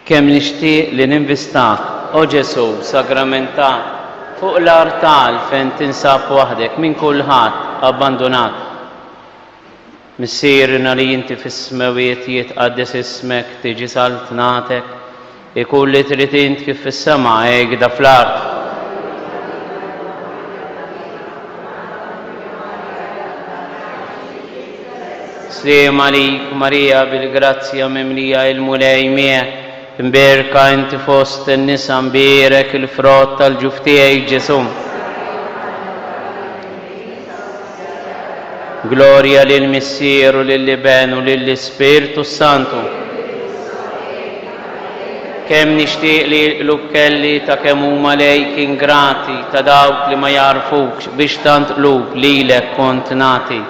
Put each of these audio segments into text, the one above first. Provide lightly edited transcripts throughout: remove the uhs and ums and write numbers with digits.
kemm nixtieq li ninvistak, o Ġesu sagramentat, fuq l-artal fejn tinsab waħdek minn kulħadd abbandonat. Missierna li inti fis-smawiet jitqaddes ismek, tiġi saltnatek, ikun li trid int kif fis-sema hekk da fl-art. Sliem għalik Marija bil-grazzja mimlija il-mulej miegħek, imberka inti fost in-nisa mbierek il-frott tal-ġuf tiegħek Ġesu. Gloria lill-Missieru, lill-Iben u lill-Ispirtu Santu. Kemm nixtieq li l-ukkelli ta' kemm huma lejk ingrati ta' dawk li ma jarfukx biex tant qlub lilek kont nagħti.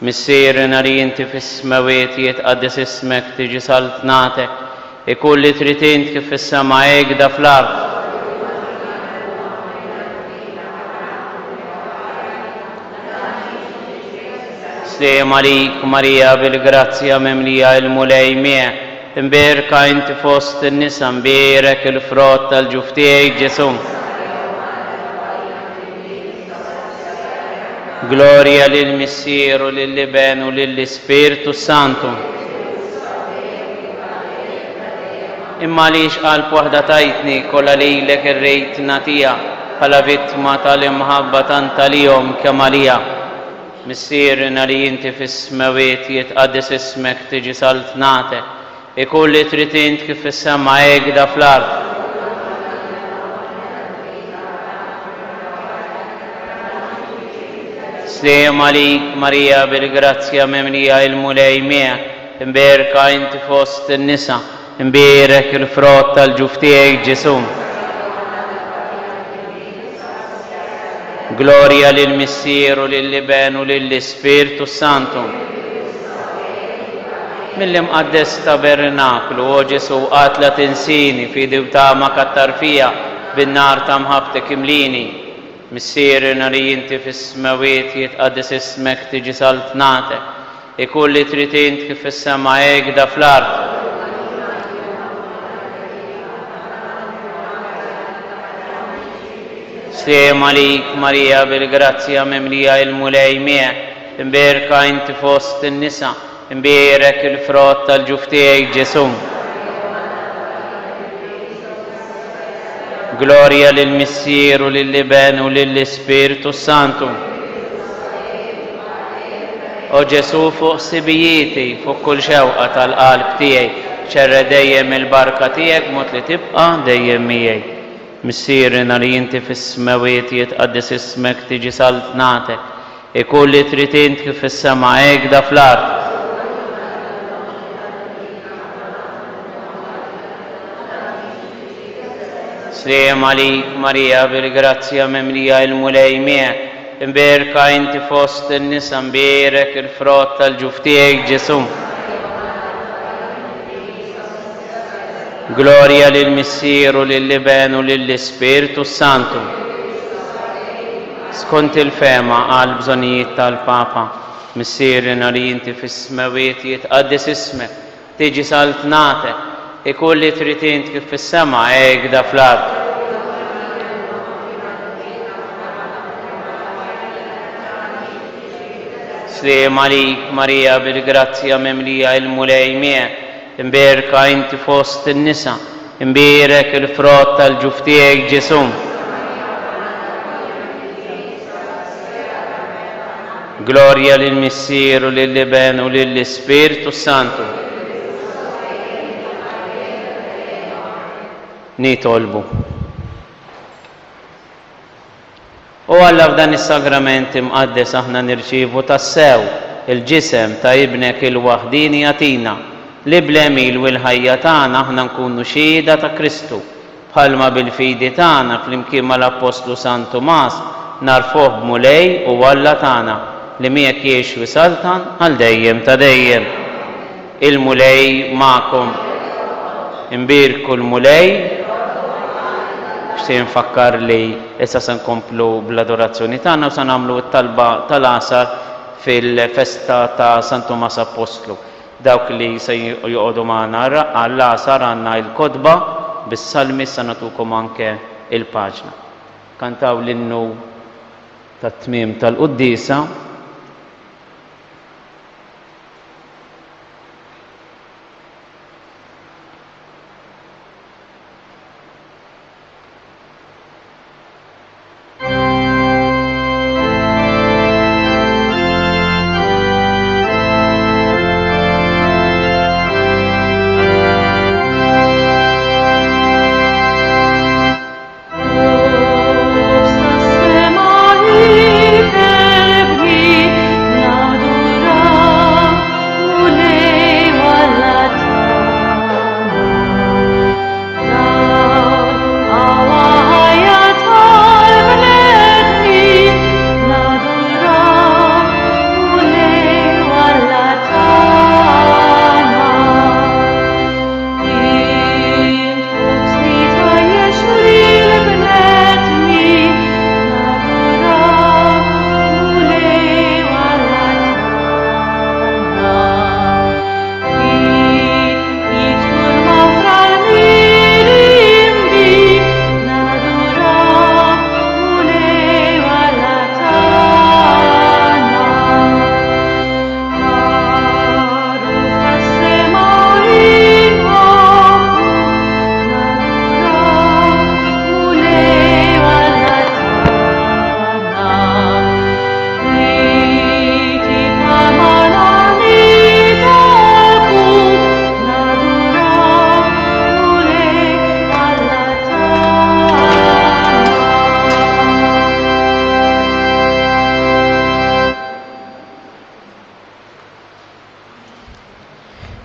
Missierna li inti fis-smawiet jitqaddes ismek, tiġi saltnatek, ikun li trid int kif fis-sema hekk da fl-art. Sliem għalik Marija bil-grazzja mimlija il-mulej miegħek, imberka inti fost in-nisa mbierek il-frott tal-ġuf tiegħek Ġesu. Gloria lill-Missieru, lill-Iben u lill-Ispirtu Santu. Imma għaliex qalb waħda tajtni kollha lilek irrid nagħtiha bħala vittma tal-imħabba tant għalihom kemm għalija. Missierna li inti fis-smawiet jitqaddes ismek, tiġi saltnatek, ikun li trid int kif fis-sema hekk da fl-art. Sliem għalik Marija bil-grazzja mimlija il-mulej miegħek, imberka inti fost in-nisa, imbierek il-frott tal-ġuf tiegħek Ġesu. Gloria lill-Missieru, lill-Iben u lill-Ispirtu Santu. Mill-imqaddes tabernaklu, o Ġesu qatla tinsini fi diwtama kattar fija bin-nar ta' mħabtek imlini. Missierna li inti fis-smawiet jitqaddes ismek, tiġi saltnatek, ikun li trid int kif fis-sema hekk da fl-art. Sliem għalik Marija bil-grazzja mimlija il-mulej miegħek, imberka inti fost in-nisa, imbierek il-frott tal-ġuf tiegħek Ġesu. Gloria lill-Missieru, lill-Iben u lill-Ispirtu Santu. O Ġesu fuq sibijieti, fuq kull xewqa tal-qalb tiegħi, ċerre dejjem il-barka tiegħek mod li tibqa' dejjem miegħi. Missierna li inti fis-smawiet jitqaddes ismek, tiġi saltnatek, ikun li trid int kif fis-sema hekk da fl-art. Sliem għalik Marija bil-grazzja mimlija il-mulej miegħek, imberka inti fost in-nisa, mbierek il-frott tal-ġuf tiegħek Ġesu. Gloria lill-Missieru, lill-Iben u lill-Ispirtu Santu. Skont il-fema għal bżonnijiet tal-Papa, missierna li inti fis-smawiet jitqaddes ismek, tiġi saltnatek, ikun li trid int kif fis-sema hekk da fl-art. Sliem għalik Marija bil-grazzja mimlija il-mulej miegħek, imberka inti fost in-nisa, imbierek il-frott tal-ġuf tiegħek Ġesu. Gloria lill-Missieru, lill-Iben u lill-Ispirtu Santu. Nitolbu. U Alla f'dan is-sagrament imqaddes aħna nirċievu tassew il-ġisem ta' ibnek il-waħdini jatina li bl-emil u l-ħajja tagħna aħna nkunu xhieda ta' Kristu bħalma bil-fidi tagħna flimkien mal-Apostlu Sant Tomas narfuh b'mulej u Alla tagħna li miegħek jgħix u saltan għal dejjem ta' dejjem. Il-mulej magħkom. Imbirku l-mulej. Xtieq nfakkar li issa se nkomplu bl-adorazzjoni tagħna u se nagħmlu t-talba tal-għasar fil-festa ta' Sant Tomas Apostlu. Dawk li se joqogħdu magħna għall-għasar għandna l-kotba bis-salmi issa nagħtukom anke il-paġna. Kantaw l-innu tat-tmiem tal-Qudiesa.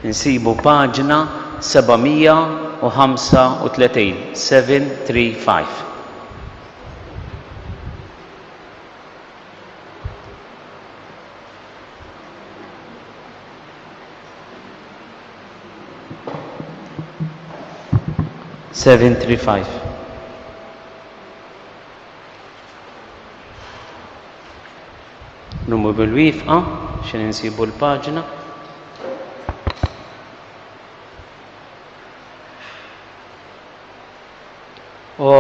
Insibu paġna 735, 735. Numru bil-wifqa, xin insibu l-paġna. O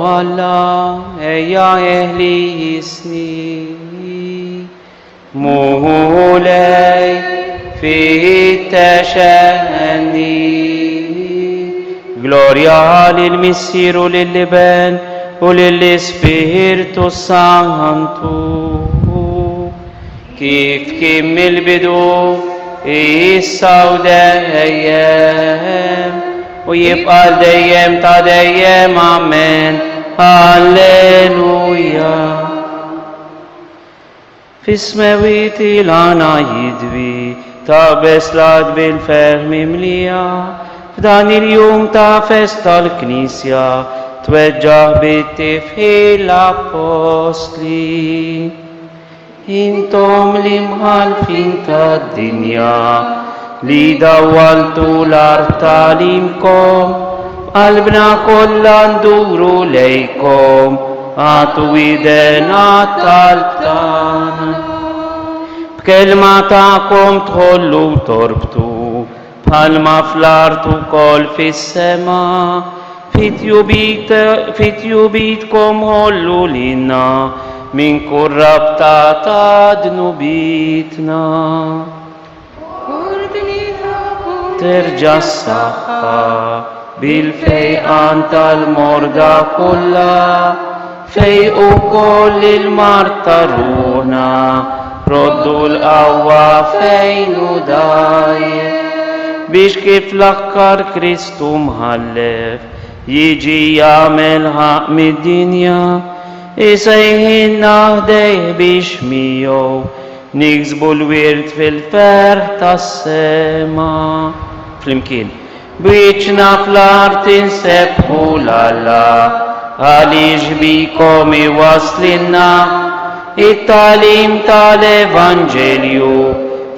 Allah, eja ehli jisni, mulej fi teċenni. Gloria lil-Missiru lil-Liben u lill-Spiritu Santu, kif kim il-bidu, issa u dejjem, u jibqa dejjem ta' dejjem, amen, alleluja. Fismewiti l-għana jidwi, ta' beslat bil-fermi mlija, f'dan il-jum ta' festa l-Knisja, tweġġaħ bit-tifħil apostli. Intom li mħalfin ta' dinja, li dawwaltu l-art talimkom, qalbna kollha nduru lejkom, għatu idena tal-tana. B'kelma ta'kom tħollu torbtu, bħalma fl-art ukoll fis-sema, fit-jubitkom ħollu lilna, min kurrabta ta' dnubitna. Terġa' s-saħħa bil-fejqan tal-morda kollha, fej ukoll il-marta ruħna, roddu l-qawwa fejn hu dajjef, biex kif l-aħħar Kristu mħallef jiġi jagħmel ħaq mid-dinja, isejħinna ħdejh biex miegħu niksbu l-wirt fil-ferħ tas-sema. Flimkien, biċna fl-art insebħu l-Alla, għaliex bikom iwaslinna it-talim tal-Evanġelju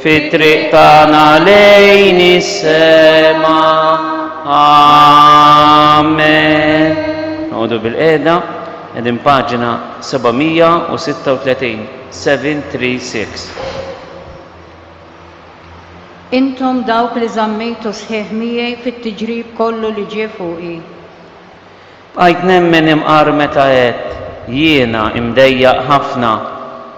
fit-triq tagħna lejn is-sema. Amen. Noqogħdu bil-qiegħda, qegħdin paġna 736, 736. Intom dawk li żammejtu sħiħ miegħi fit-tiġrib kollu li ġie fuqi. Bqajt nemmen imqar meta għedt jiena imdejjaq ħafna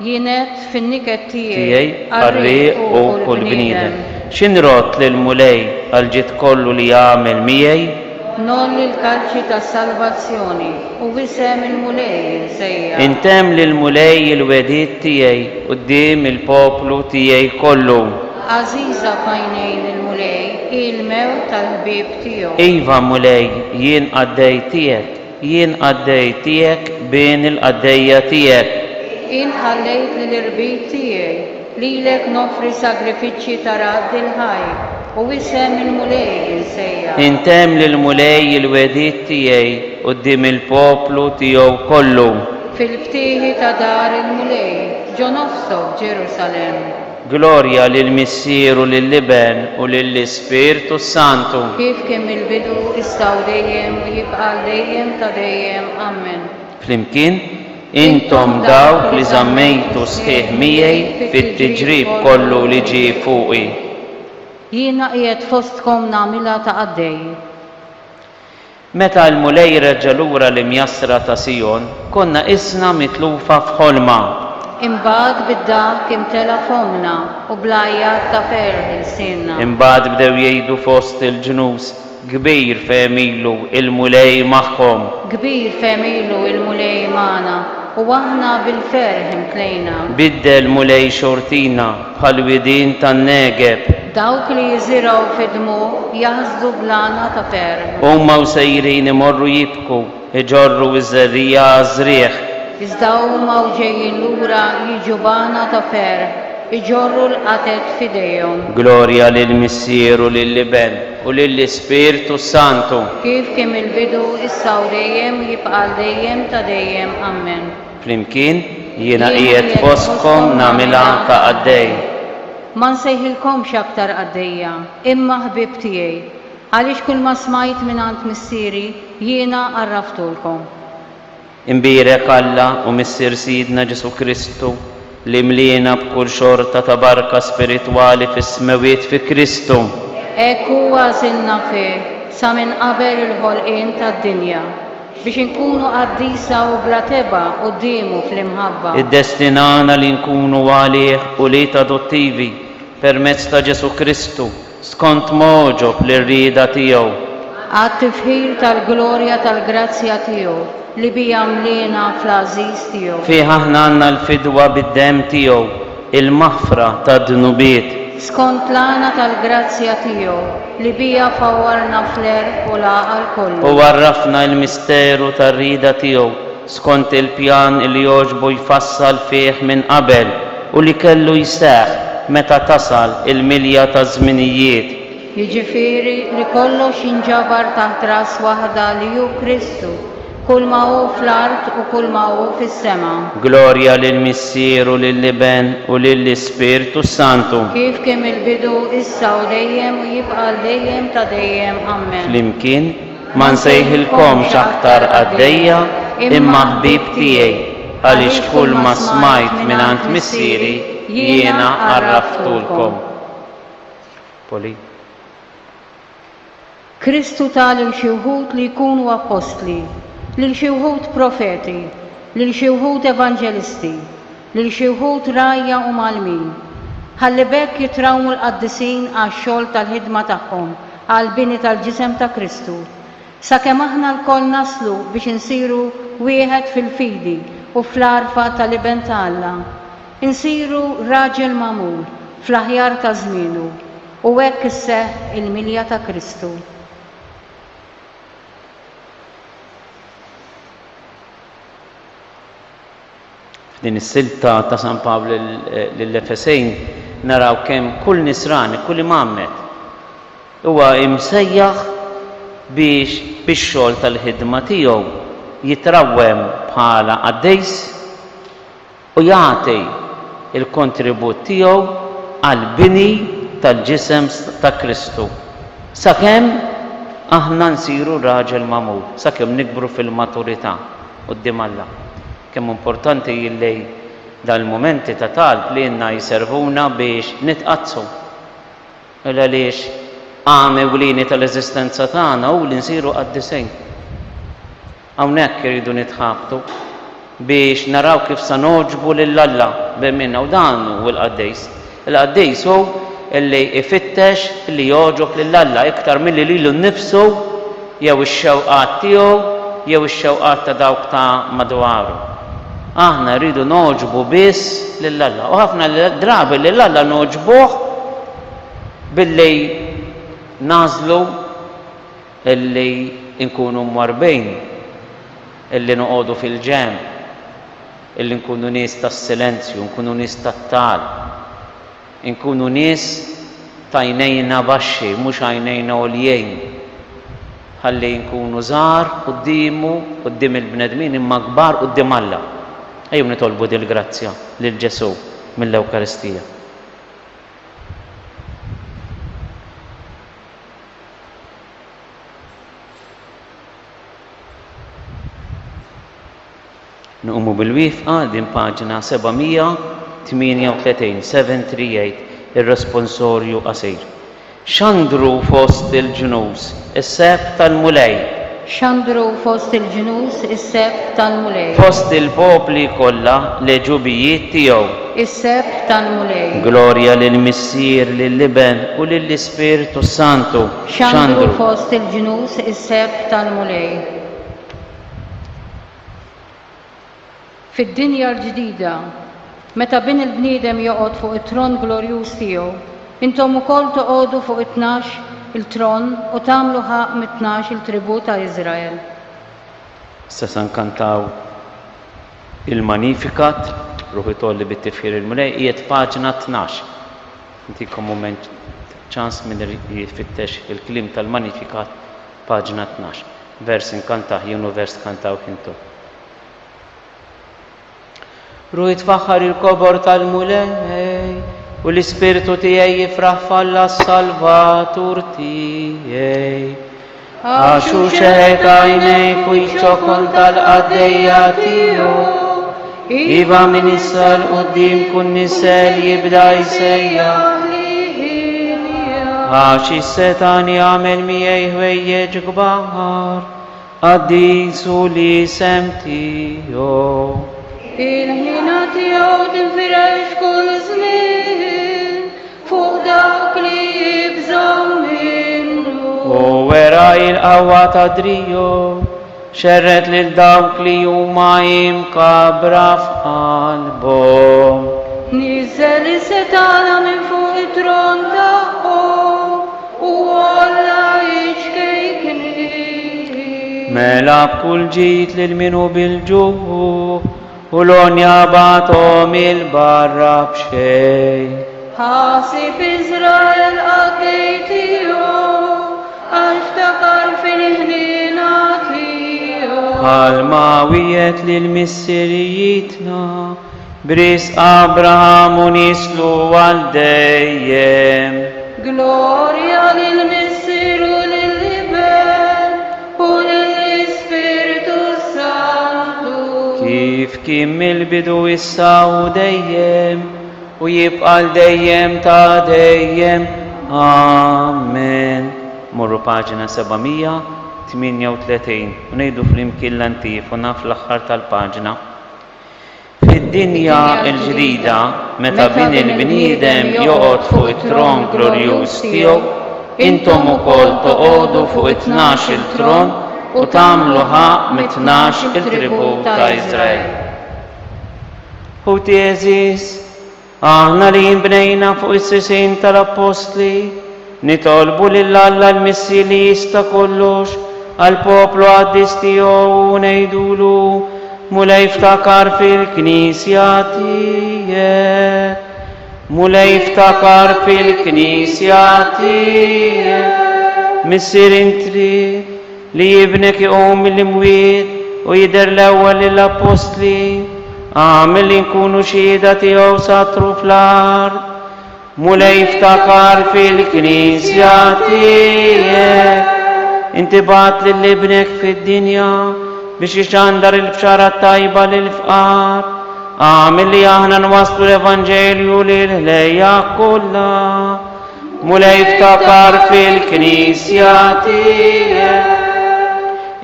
Jienet fin-niket tiegħi tiegħi għarriq u kull bniedem. X'inrott lil mulej għal ġid kollu li jagħmel miegħi? Non il-kalċi ta' salvazzjoni u wisem il-mulej insejja. Intemm lil mulej il-wedid tiegħi quddiem il-poplu tiegħi kollu. Aziza fajnejn il-mulej il-mew tal-ħbib tiegħu. Iva mulej jien għaddej tiegħek, jien għaddej tiegħek bejn il-qaddejja tiegħek. Inħallejt l-irbit tiegħi lilek nofri sagrifiċċji ta' radd il-ħaj u wisem il-mulej insejja. Intemm lil mulej il-wedid tiegħi quddiem il-poplu tiegħu kollu. Fil-ftieħi ta' dar il-mulej ġo nofsok Ġerusalem. Glorja lil Missieru lill-Liben u lill-Ispirtu Santu. Kif kemm il-bidu issa u dejjem u jibqa' dejjem ta' dejjem. Amen. Flimkien, intom dawk li żammejtu sħiħ miegħi fit-tiġrib kollu li ġie fuqi. Jiena qiegħed fostkom nagħmilha ta' għaddej. Meta l-mulej reġġa' lura l-imjasra ta' Sijon, konna isna mitlufa f'ħolma. Imbagħad bid-dak imtela fomna u blajjat ta' ferħ il-sinna. Imbagħad bdew jgħidu fost il-ġnus, kbir femilu il-mulej magħhom. Kbir femilu il-mulej magħna u aħna bil-ferħ imtlejna. Biddel mulej xortina bħal widien tan-negeb. Dawk li jiżiraw fidmu jaħsdu blana ta' ferħ. Huma u sejrin imorru jibku, iġorru iż-żerrija għażrieħ. Iżda huma u ġejjin lura jiġu bana ta' ferħ, iġorru l-qatet f'idejhom. Glorja lil Missieru lill-Liben u lill-Ispirtu Santu. Kif kemm il-bidu issa u dejjem jibqa' dejjem ta' dejjem. Amen. Flimkien jiena qiegħed fostkom nagħmilha ta' għaddej. Ma nsejħilkomx aktar għaddejja, imma ħbib tiegħi, għaliex kull ma smajt mingħand missieri jiena għarraftulkom. Imbierek Alla u Missier Sidna Ġesu Kristu li mliena b'kull xorta ta' barka spiritwali fis-smewiet fi Kristu. Hekk huwa għażilna fih sa minn qabel il-ħolqien tad-dinja biex inkunu qaddisa u bla teba qudiemu fl-imħabba. Iddestinana li nkunu għalih u liet adottivi permezz ta' Ġesu Kristu skont moġob l-irrieda tiegħu. Għat-tifħir tal-glorja tal-grazzja tiegħu li bija mliena fl-għażiż tiegħu. Fih aħna għandna l-fidwa bid-demm tiegħu, il-maħfra tad-dnubiet. Skont l-għana tal-grazzja tiegħu li bija fawwarna fl-erb u l-għaqal kollu. U għarrafna l-misteru tar-rieda tiegħu skont il-pjan li jogħġbu jfassal fih minn qabel u li kellu jseħħ meta tasal il-milja ta' żminijiet. Jiġifieri li kollox jinġabar taħt ras waħda li hu Kristu, kull ma hu fl-art u kull ma hu fis-sema. Glorja lil Missieru lill-Liben u lill-Ispirtu Santu. Kif kemm il-bidu issa u dejjem u jibqa' dejjem ta' dejjem. Amen. Flimkien ma nsejħilkomx aktar għaddejja imma ħbib tiegħi għaliex kull ma smajt mingħand missieri jiena għarraftulkom. Poli. Kristu tal lil xi wħud li jkunu apostli, lil xi wħud profeti, lil xi wħud evanġelisti, lil xi wħud rajja u malmin. Ħalli bekk jitrawmu l-qaddisin għax-xogħol tal-ħidma tagħhom għall-bini tal-ġisem ta' Kristu. Sakemm aħna lkoll naslu biex insiru wieħed fil-fidi u fl-arfa tal-iben ta' Alla. Insiru raġel magħmul fl-aħjar ta' żmienu u hekk isseħħ il-milja ta' Kristu. Din is-silta ta' San Pawlu lill-Efesejn naraw kemm kull nisrani, kull imammet huwa imsejjaħ biex bix-xogħol tal-ħidma tiegħu jitrawwem bħala qaddejs u jagħti il-kontribut tiegħu għall-bini tal-ġisem ta' Kristu. Sakemm aħna nsiru raġel magħmul, sakemm nikbru fil-maturità quddiem Alla. Kemm importanti jillej dal-momenti ta' talb li jenna jiservuna biex nitqazzu. Għaliex għame ewlieni tal-eżistenza tagħna hu li nsiru qaddisejn. Hawnhekk iridu nitħabtu biex naraw kif se noġbu lill-Alla b'minna u dan hu l-qaddejs. Il-qaddejs hu illi ifittex li joġob lill-Alla iktar milli lilu nnifsu jew ix-xewqat tiegħu jew ix-xewqat ta' dawk ta' madwaru. Aħna rridu noġbu biss lill-Alla. U ħafna drabi lill-Alla noġbuh billi nażlu illi nkunu mwarbejn, illi noqogħdu fil-ġem, illi nkunu nies tas-silenzju, nkunu nies tat-tal, nkunu nies ta' għajnejna baxxi, mhux għajnejna għoljejn. Ħalli nkunu żgħar quddiem il-bnedmin imma kbar quddiem Alla. Ejjew nitolbu dil grazzja lil Ġesu mill-Ewkaristija. Nuqmu bil-wifqa din paġna 738 ir-responsorju qasir. X'għandru fost il-ġnus is-seb tal-mulej. X'għandru fost il-ġnus is-seb tal-mulej. Fost il-popli kollha l-ġubijiet tiegħu. Is-seb tal-mulej. Glorja lill-Missier, lill-Liben u lill-Ispiritu Santu. X'għandru fost il-ġnus is-seb tal-mulej. Fid-dinja l-ġdida, meta bin il-bniedem joqgħod fuq it-tron glorjuż tiegħu, intom ukoll toqgħodu fuq 12 il-tron u tagħmlu ħaq mit-12 il-tribù ta' Iżrael. Issa se nkantaw il-Magnificat, ruħi tolli bit-tifħir il-mulej, qiegħed paġna 12. Intikom mument ċans min jifittex il-kliem tal-Magnificat paġna 12. Vers inkantaħ jienu vers kantaw intom. Ruħi tfaħħar il-kobor tal-mulej u l-Ispiritu tiegħi jifraħ falla s-Salvatur tiegħi. Għaxu xeħek għajnejk u jċokon tal-qaddejja tiegħu. Iva min issal qudiem kun nisel jibda jsejjaħ għax is-setan jagħmel miegħi ħwejjeġ kbar għaddisu l-isem tiegħu. Il-ħina tiegħu tinfirex kull żmien fuq dawk li jibżgħu minnu. U wera il-qawwa ta' Driju xerret lil dawk li huma imkabra f'qalbhom. Niżel is-setana minn fuq it-tron tagħhom u alla jiġkejkni. Mela b'kull ġid lil minu bil-ġuħ u l-onja batom il-barra b'xejn. Ħasib Iżrael qaddej tiegħu għax ftakar fil-ħnina tiegħu. Għalma wiet lill-missirijietna bris Abraham u nislu għal dejjem. Glorja lill-Missier u lill-Liben u lill-Ispiritu Santu. Kif kien mill-bidu issa u dejjem u jibqal dejjem ta' dejjem. Amen. Morru paġina 738 u ngħidu flimkien l-antifona fl-aħħar tal-paġna. Fid-dinja l-ġdida meta bin il-bniedem joqgħod fuq it-tron glorjuż tiegħu, intom ukoll toqgħodu fuq 12 il-tron u tagħmlu ħaq mit-12 il-tribù ta' Iżrael. U tieżis, aħna li jinbnejna fuq is-sisin tal-Apostli, nitolbu lill-Alla l-Missi li jista' kollox għall-poplu qaddis tiegħu u ngħidulu mulej ftakar fil-Knisja tiegħek. Mulej ftakar fil-Knisja tiegħek. Missier intri li jibnek iqom mill-imwiet u jidher l-ewwel lill-Apostli, għamel li nkunu xhieda tiegħu satru fl-ard. Mulej ftakar fil-Knisja tiegħek. Inti bat lill-ibnek fid-dinja biex ixandar il-bxara tajba lil-fqar. Għamil li aħna nwaslu l-Evanġelju lil-ħlejja kollha Mula jiftakar fil-Knisja tiegħek.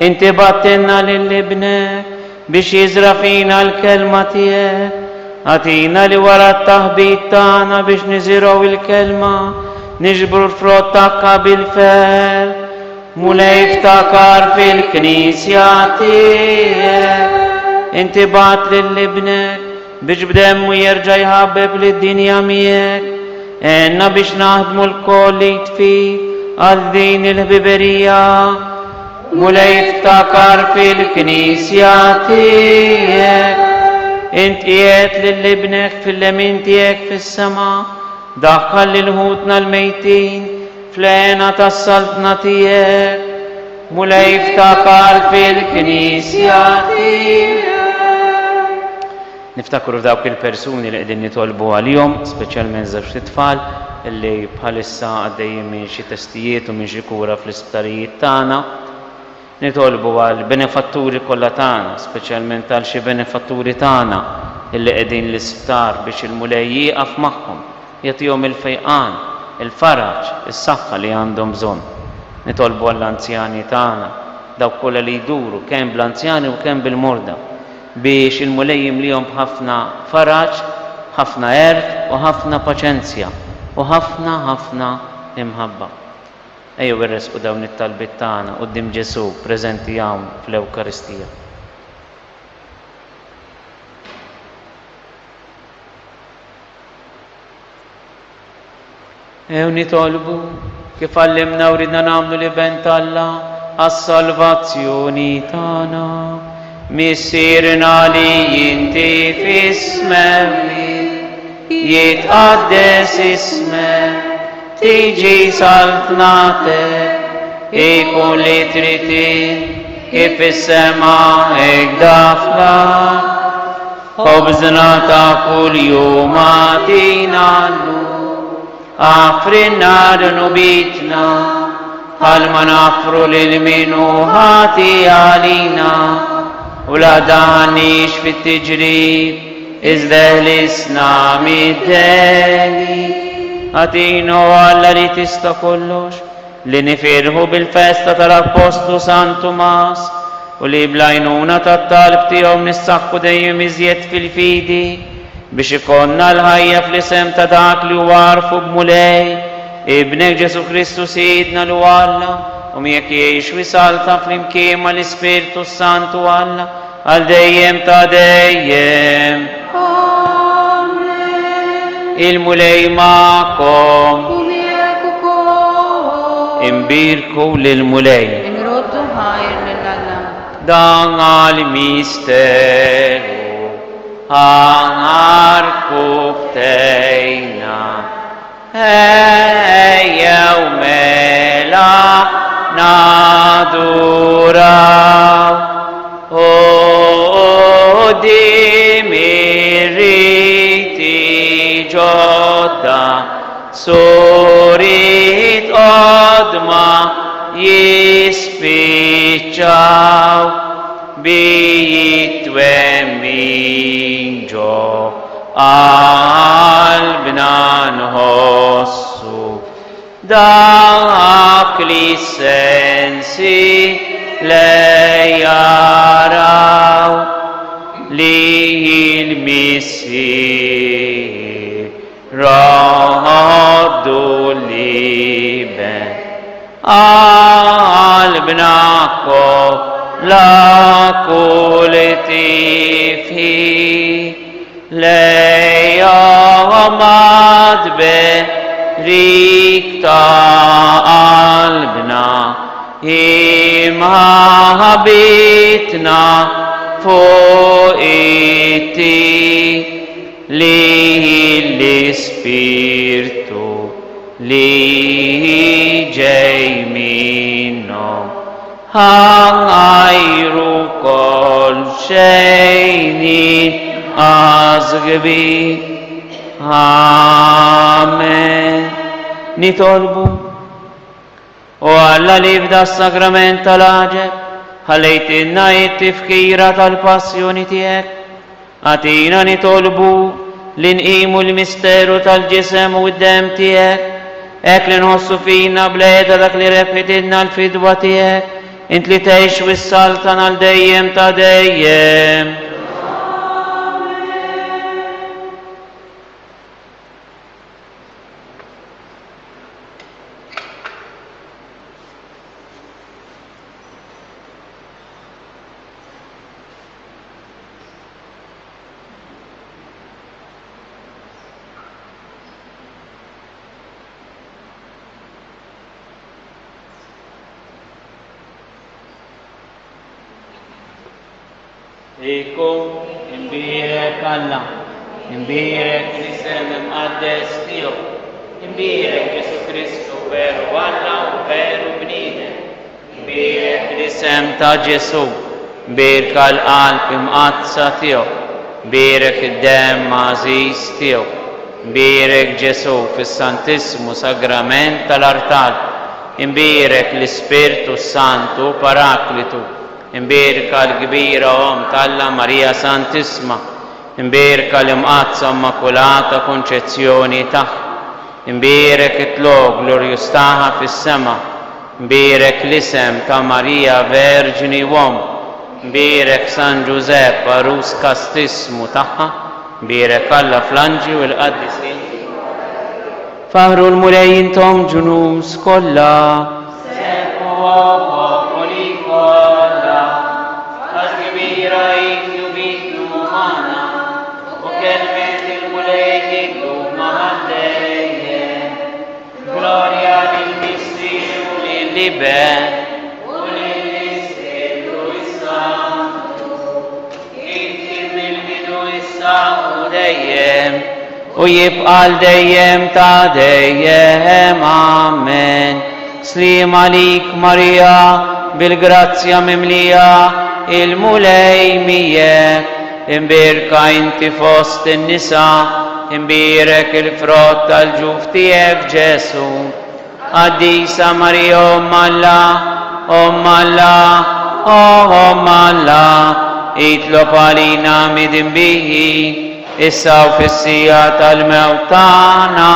Inti battenna lill-ibnek biex jiżra fina l-kelma tiegħek. Għatina li wara t-taħbit tagħna biex niżiraw il-kelma, niġbru l-frott tagħha bil-fer. Mula jiftakar fil-Knisja tiegħek. Inti bat lill-ibnek biex b'demmu jerġa' jħabbeb lid-dinja miegħek. Enna biex naħdmu l-koll li jitfih għal din il-ħbiberija. Mula jiftakar fil-Knisja tiegħek. Inti qiegħed lill-ibnek fil-lemin tiegħek fis-sema, daħħal lil ħutna l-mejtin fl-għena tas-saltna tiegħek. Mula jiftakar fil-Knisja tiegħek. Niftakru f'dawk il-persuni li qegħdin nitolbu għalihom, speċjalment żewġ tfal illi bħalissa għaddejjin minn xi testijiet u minn xi kura fl-isptarijiet tagħna. Nitolbu għal benefatturi kollha tagħna, speċjalment għal xi benefatturi tagħna illi qegħdin l-isptar biex il-mulej jieqaf magħhom, jagħtihom il-fejqan, il-faraġ, is-saħħa li għandhom bżonn. Nitolbu għall-anzjani tagħna, dawk kollha li jduru kemm bl-anzjani u kemm bil-morda, biex il-mulej jimlihom b'ħafna faraġ, ħafna erf u ħafna paċenzja u ħafna imħabba. Ejjew irresqu dawn it-talbiet tagħna quddiem Ġesu preżenti hawn fl-Ewkaristija. Ejjew nitolbu kif għallimna u ridna nagħmlu li bent Alla għas-salvazzjoni tagħna. Missirna li jinti f'ismewi, jitqaddes ismek, tiġi saltnatek, ikun li trid kif is-sema hekk fl-ard. Ħobżna ta' kuljum għatina llum, għafrinna dunubitna, bħalma nafru lil minu ħati għalina. U la danix fit-tiġrib, iżdeħlisna mid-deli. Għatinu Alla li tista' kollox, li nifirħu bil-festa tal-Apostlu San Tumas, u li blajnuna tat-talb tiegħu nissaħħu dejjem iżjed fil-fidi, biex ikonna l-ħajja fl-isem ta' dak li huwa għarfu b'mulej, ibnek Ġesu Kristu Sidna l Alla, u miegħek jgħix wisalta flimkien mal-Ispirtu Santu Alla, għal dejjem ta' dejjem. Amen. Il-mulej ma'kom. U miegħek ukoll. Imbirku lil-mulej. Inroddu ħajr lil Alla. Dan għal-misteru ħanarku ftejna. Ejjew mela naduraw. Dim irriti ġodda, surit qodma jispiċċaw, bi jitwemmin ġo qalbna nħossu, dak li sensi lejaraw, li il-Missir raddu liben. Qalbna kollha kull tifhi, lejhom adberik ta' qalbna, imħabitna fuq it-tih, li l-Ispirtu li ġej minnhom ħajru kol xejn għażgbi. Amen. Nitolbu u Alla li jibda s-sagrament tal-aġeb, ħallejtinna it-tifkira tal-passjoni tiegħek, għatina nitolbu li nqimu l-misteru tal-ġisem u d-dem tiegħek, Ek li nħossu fina bleda dak li rebħitilna l-fidwa tiegħek, int li tgħix wis-saltan għal dejjem ta' dejjem. Ikum imbirek Alla, imbirek l-isem imqaddes tiegħu, imbirek Ġesu Kristu veru Alla u veru bniedem, imbirek l-isem ta' Ġesu, birka l-qalb imqazza tiegħu, birek id-dem għażiż tiegħu, birek Ġesu fis-Santissimu Sagrament tal-Artal, imbirek l-Ispirtu Santu Paraklitu, imbirka l-kbira Om tal-Alla Marija Santissima, imbirka l-imqazza Immakulata Konċezzjoni tagħha, imbirek it-tlog glorjus tagħha fis-sema, imbirek l-isem ta' Marija Verġini Om, imbirek San Giuseppe Arus Kastissimu tagħha, imbirek Alla fl-anġli u l-qaddisin. Faħru l-mulej intom ġunus kollha, u jibqal dejjem ta' dejjem, amen. Slim għalik Marija, bil-grazzja mimlija, il-mulej mijek, imbirka inti fost in-nisa, imbirek il-frott tal-ġuf tiegħek Ġesu. Qaddisa Marija Om Alla, Om Alla, Om Alla, itlob għalina midin bihi, issa u fis-sija tal-mewt tagħna,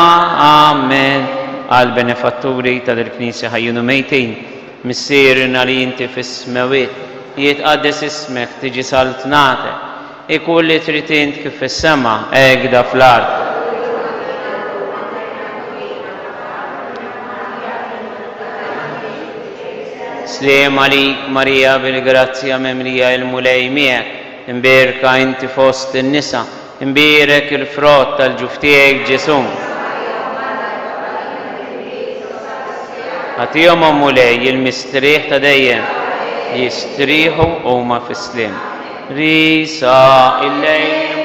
amen. Għal benefatturi tal-Knisja ħajjunu mejtin, missierna li inti fis-smawiet, jitqaddes ismek tiġi saltnate, ikun li trid int kif fis-sema hekk fl-ard. Slim għalik Marija bil-grazzja mimlija il-mulej miegħek, imbirka inti fost in-nisa, imbirek il-frott tal-ġuf tiegħek Ġesu. Għatihom mulej il-mistrieħ ta' dejjem, jistrieħu huma fis-slim. Risa il-lejl